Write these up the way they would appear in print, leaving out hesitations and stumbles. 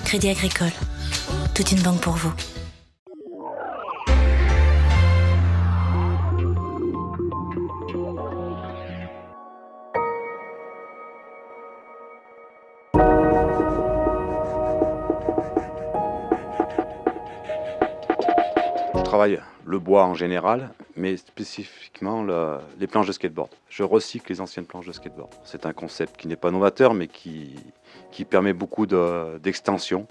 Crédit Agricole. Toute une banque pour vous. Je travaille le bois en général, mais spécifiquement les planches de skateboard. Je recycle les anciennes planches de skateboard. C'est un concept qui n'est pas novateur, mais qui permet beaucoup d'extension.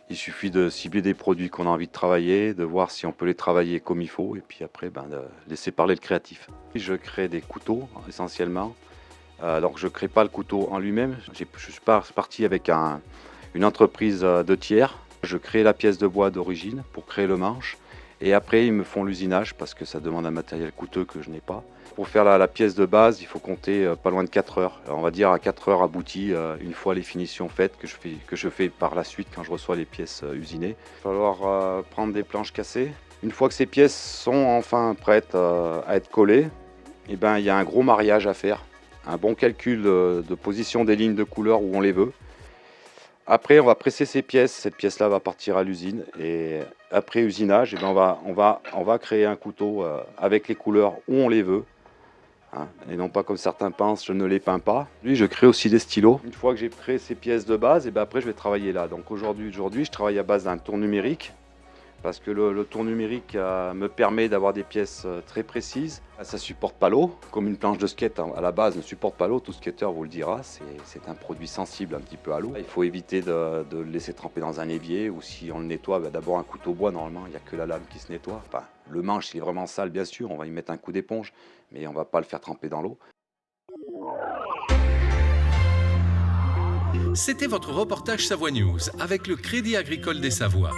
Il suffit de cibler des produits qu'on a envie de travailler, de voir si on peut les travailler comme il faut, et puis après, de laisser parler le créatif. Je crée des couteaux, essentiellement. Alors que je ne crée pas le couteau en lui-même. Je suis parti avec une entreprise de tiers. Je crée la pièce de bois d'origine pour créer le manche. Et après, ils me font l'usinage parce que ça demande un matériel coûteux que je n'ai pas. Pour faire la pièce de base, il faut compter pas loin de 4 heures. Alors, on va dire à 4 heures abouties, une fois les finitions faites, que je fais par la suite quand je reçois les pièces usinées. Il va falloir prendre des planches cassées. Une fois que ces pièces sont enfin prêtes à être collées, il y a un gros mariage à faire. Un bon calcul de position des lignes de couleur où on les veut. Après, on va presser ces pièces. Cette pièce-là va partir à l'usine. Et après usinage, on va créer un couteau avec les couleurs où on les veut. Hein, et non pas comme certains pensent, je ne les peins pas. Lui, je crée aussi des stylos. Une fois que j'ai créé ces pièces de base, après, je vais travailler là. Donc aujourd'hui, je travaille à base d'un tour numérique. Parce que le tour numérique me permet d'avoir des pièces très précises. Ça ne supporte pas l'eau, comme une planche de skate à la base ne supporte pas l'eau, tout skater vous le dira, c'est un produit sensible un petit peu à l'eau. Il faut éviter de le laisser tremper dans un évier, ou si on le nettoie, d'abord un couteau bois, normalement il n'y a que la lame qui se nettoie. Enfin, le manche s'il est vraiment sale bien sûr, on va y mettre un coup d'éponge, mais on ne va pas le faire tremper dans l'eau. C'était votre reportage Savoie News avec le Crédit Agricole des Savoies.